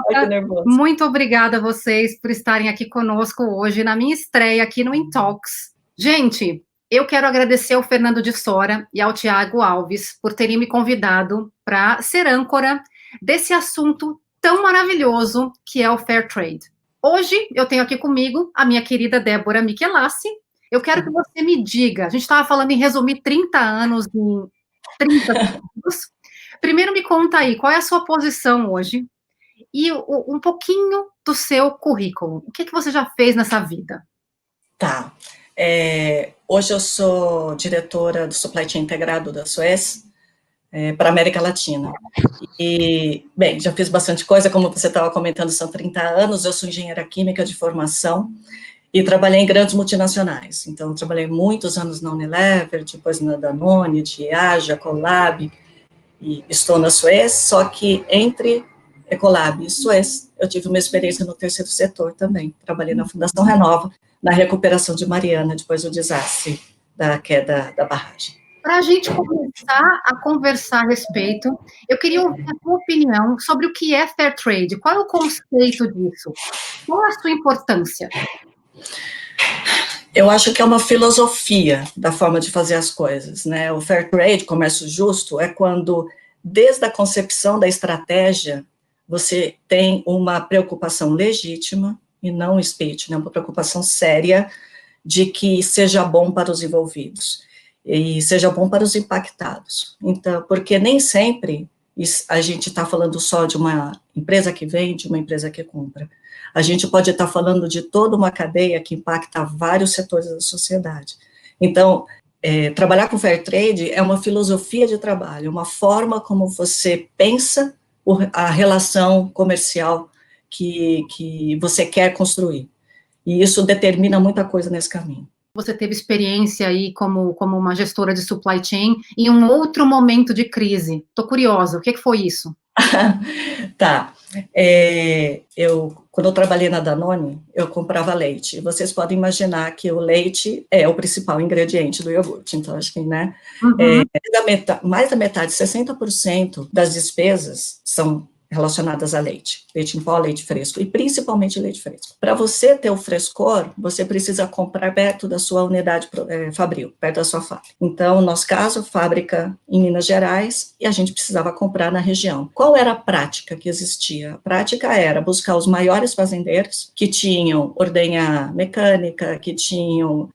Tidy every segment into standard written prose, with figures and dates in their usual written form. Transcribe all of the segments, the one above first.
Ai, que nervoso. Muito obrigada a vocês por estarem aqui conosco hoje, na minha estreia aqui no Intalks. Gente, eu quero agradecer ao Fernando de Sora e ao Tiago Alves por terem me convidado para ser âncora desse assunto tão maravilhoso que é o Fair Trade. Hoje eu tenho aqui comigo a minha querida Débora Michelassi. Eu quero que você me diga, a gente estava falando em resumir 30 anos em 30 segundos. Primeiro me conta aí, qual é a sua posição hoje e um pouquinho do seu currículo. O que você já fez nessa vida? Tá. Hoje eu sou diretora do Supply Chain Integrado da Suez para a América Latina. E, bem, já fiz bastante coisa, como você estava comentando, são 30 anos, eu sou engenheira química de formação e trabalhei em grandes multinacionais. Então, trabalhei muitos anos na Unilever, depois na Danone, Diageo, Ecolab, e estou na Suez, só que entre Ecolab e Suez, eu tive uma experiência no terceiro setor também. Trabalhei na Fundação Renova, na recuperação de Mariana, depois do desastre da queda da barragem. Para a gente começar a conversar a respeito, eu queria ouvir a sua opinião sobre o que é Fair Trade. Qual é o conceito disso? Qual é a sua importância? Eu acho que é uma filosofia da forma de fazer as coisas, né? O Fair Trade, comércio justo, é quando, desde a concepção da estratégia, você tem uma preocupação legítima, e não speech, né? Uma preocupação séria de que seja bom para os envolvidos, e seja bom para os impactados. Então, porque nem sempre a gente está falando só de uma empresa que vende, uma empresa que compra. A gente pode estar falando de toda uma cadeia que impacta vários setores da sociedade. Então, trabalhar com Fair Trade é uma filosofia de trabalho, uma forma como você pensa a relação comercial que você quer construir. E isso determina muita coisa nesse caminho. Você teve experiência aí como uma gestora de supply chain em um outro momento de crise. Estou curiosa, o que foi isso? Tá. Quando eu trabalhei na Danone, eu comprava leite. Vocês podem imaginar que o leite é o principal ingrediente do iogurte. Então, acho que, né? Uhum. Mais da metade, 60% das despesas são relacionadas a leite. Leite em pó, leite fresco, e principalmente leite fresco. Para você ter o frescor, você precisa comprar perto da sua unidade fabril, perto da sua fábrica. Então, no nosso caso, fábrica em Minas Gerais, e a gente precisava comprar na região. Qual era a prática que existia? A prática era buscar os maiores fazendeiros, que tinham ordenha mecânica, que tinham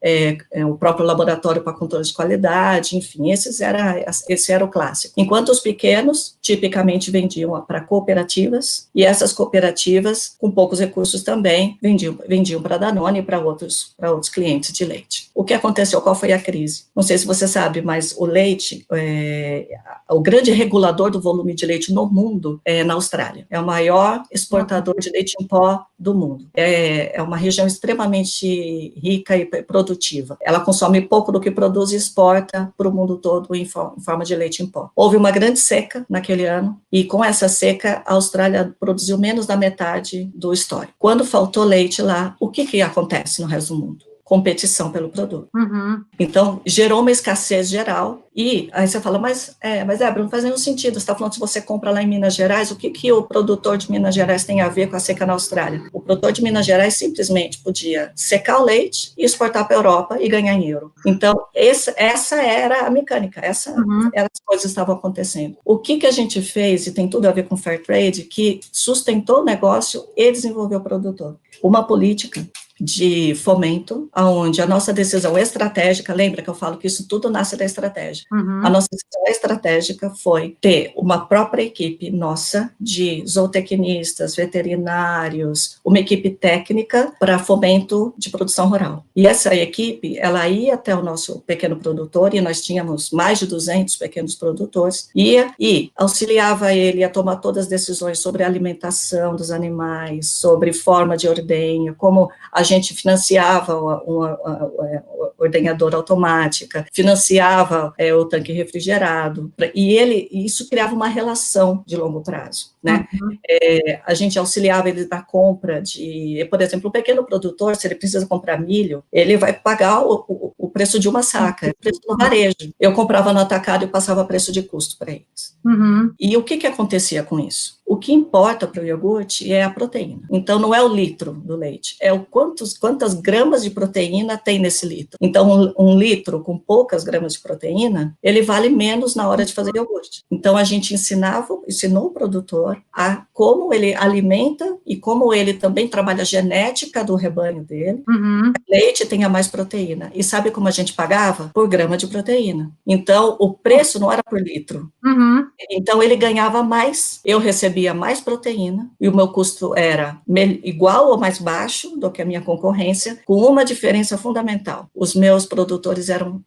o próprio laboratório para controle de qualidade, enfim, esse era o clássico. Enquanto os pequenos, tipicamente, vendiam para cooperativas, e essas cooperativas, com poucos recursos também, vendiam para a Danone e para outros clientes de leite. O que aconteceu? Qual foi a crise? Não sei se você sabe, mas o leite, o grande regulador do volume de leite no mundo é na Austrália. É o maior exportador de leite em pó do mundo. É uma região extremamente rica e produtiva. Ela consome pouco do que produz e exporta para o mundo todo em forma de leite em pó. Houve uma grande seca naquele ano, e com essa seca, a Austrália produziu menos da metade do histórico. Quando faltou leite lá, o que acontece no resto do mundo? Competição pelo produto. Uhum. Então, gerou uma escassez geral, e aí você fala, mas Débora, não faz nenhum sentido, você está falando, se você compra lá em Minas Gerais, o que o produtor de Minas Gerais tem a ver com a seca na Austrália? O produtor de Minas Gerais podia secar o leite e exportar para a Europa e ganhar em euro. Então, essa era a mecânica, as coisas estavam acontecendo. O que a gente fez, e tem tudo a ver com Fair Trade, que sustentou o negócio e desenvolveu o produtor? Uma política de fomento, onde a nossa decisão estratégica, lembra que eu falo que isso tudo nasce da estratégia, a nossa decisão estratégica foi ter uma própria equipe nossa, de zootecnistas, veterinários, uma equipe técnica para fomento de produção rural. E essa equipe, ela ia até o nosso pequeno produtor, e nós tínhamos mais de 200 pequenos produtores, ia e auxiliava ele a tomar todas as decisões sobre a alimentação dos animais, sobre forma de ordenha, como a gente financiava uma ordenhadora automática, financiava o tanque refrigerado, e isso criava uma relação de longo prazo, né? A gente auxiliava ele na compra por exemplo, o pequeno produtor, se ele precisa comprar milho, ele vai pagar o preço de uma saca, o preço do varejo. Eu comprava no atacado e passava preço de custo para eles. E o que acontecia com isso? O que importa para o iogurte é a proteína. Então, não é o litro do leite, é o quantas gramas de proteína tem nesse litro. Então, um litro com poucas gramas de proteína, ele vale menos na hora de fazer iogurte. Então, a gente ensinou o produtor a como ele alimenta e como ele também trabalha a genética do rebanho dele. Leite tenha mais proteína. E sabe como a gente pagava? Por grama de proteína. Então, o preço não era por litro. Então, ele ganhava mais, eu recebia mais proteína, e o meu custo era igual ou mais baixo do que a minha concorrência, com uma diferença fundamental: os meus produtores eram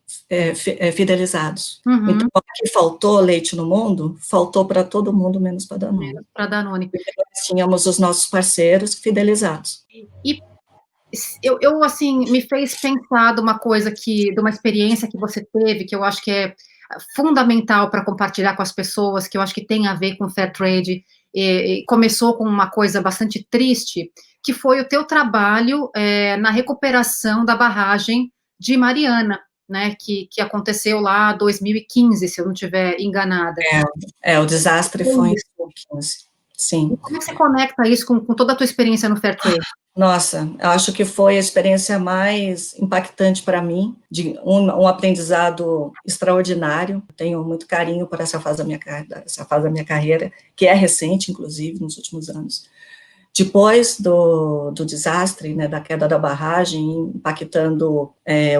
fidelizados. Então, aqui faltou leite no mundo, faltou para todo mundo, menos para Danone. Menos para Danone. Porque nós tínhamos os nossos parceiros fidelizados. E eu, assim, me fez pensar de uma coisa de uma experiência que você teve, que eu acho que é fundamental para compartilhar com as pessoas, que eu acho que tem a ver com fair trade, e começou com uma coisa bastante triste, que foi o teu trabalho na recuperação da barragem de Mariana, né, que aconteceu lá em 2015, se eu não estiver enganada. O desastre foi em 2015, sim. E como você conecta isso com toda a tua experiência no fair trade? Nossa, eu acho que foi a experiência mais impactante para mim, de um aprendizado extraordinário. Tenho muito carinho por essa fase da minha carreira, que é recente, inclusive, nos últimos anos. Depois do desastre, né, da queda da barragem, impactando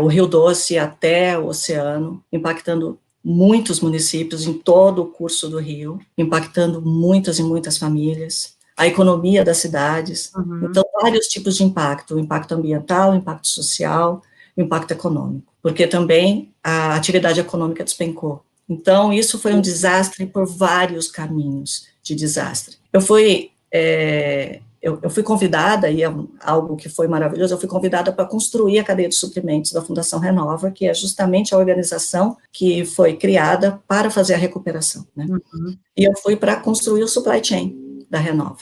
o Rio Doce até o oceano, impactando muitos municípios em todo o curso do rio, impactando muitas e muitas famílias, a economia das cidades. Então, vários tipos de impacto: o impacto ambiental, o impacto social, o impacto econômico, porque também a atividade econômica despencou. Então, isso foi um desastre por vários caminhos de desastre. Eu fui convidada, e é algo que foi maravilhoso, eu fui convidada para construir a cadeia de suprimentos da Fundação Renova, que é justamente a organização que foi criada para fazer a recuperação, né? E eu fui para construir o supply chain da Renova.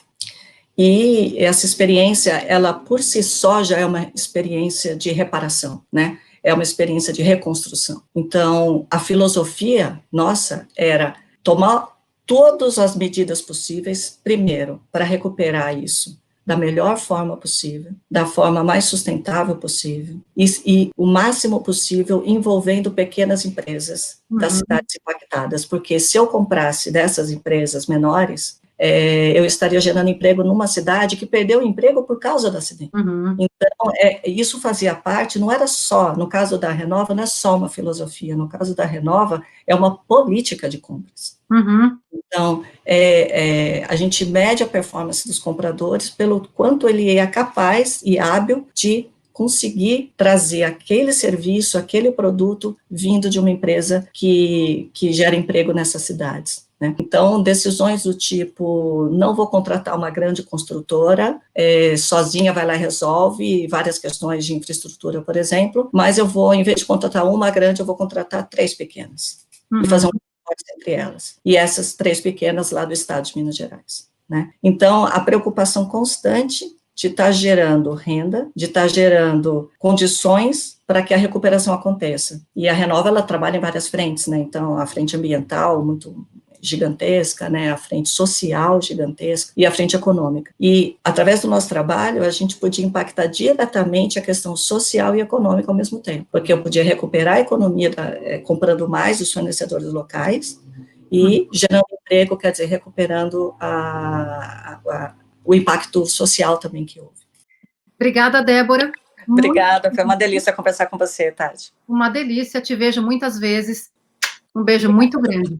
E essa experiência, ela por si só já é uma experiência de reparação, né? É uma experiência de reconstrução. Então, a filosofia nossa era tomar todas as medidas possíveis, primeiro, para recuperar isso da melhor forma possível, da forma mais sustentável possível, e o máximo possível envolvendo pequenas empresas das cidades impactadas, porque se eu comprasse dessas empresas menores, eu estaria gerando emprego numa cidade que perdeu o emprego por causa do acidente. Então, isso fazia parte, não era só, no caso da Renova, não é só uma filosofia, no caso da Renova, é uma política de compras. Então, a gente mede a performance dos compradores pelo quanto ele é capaz e hábil de conseguir trazer aquele serviço, aquele produto vindo de uma empresa que gera emprego nessas cidades, né? Então, decisões do tipo: não vou contratar uma grande construtora, sozinha vai lá e resolve várias questões de infraestrutura, por exemplo, mas eu vou, em vez de contratar uma grande, eu vou contratar 3 pequenas, e fazer um entre elas, e essas 3 pequenas lá do estado de Minas Gerais, né? Então, a preocupação constante de estar gerando renda, de estar gerando condições para que a recuperação aconteça. E a Renova, ela trabalha em várias frentes, né? Então, a frente ambiental, muito gigantesca, né, a frente social gigantesca e a frente econômica. E, através do nosso trabalho, a gente podia impactar diretamente a questão social e econômica ao mesmo tempo, porque eu podia recuperar a economia comprando mais dos fornecedores locais e gerando emprego, quer dizer, recuperando o impacto social também que houve. Obrigada, Débora. Obrigada, foi uma delícia conversar com você, Tati. Uma delícia, te vejo muitas vezes. Um beijo muito grande.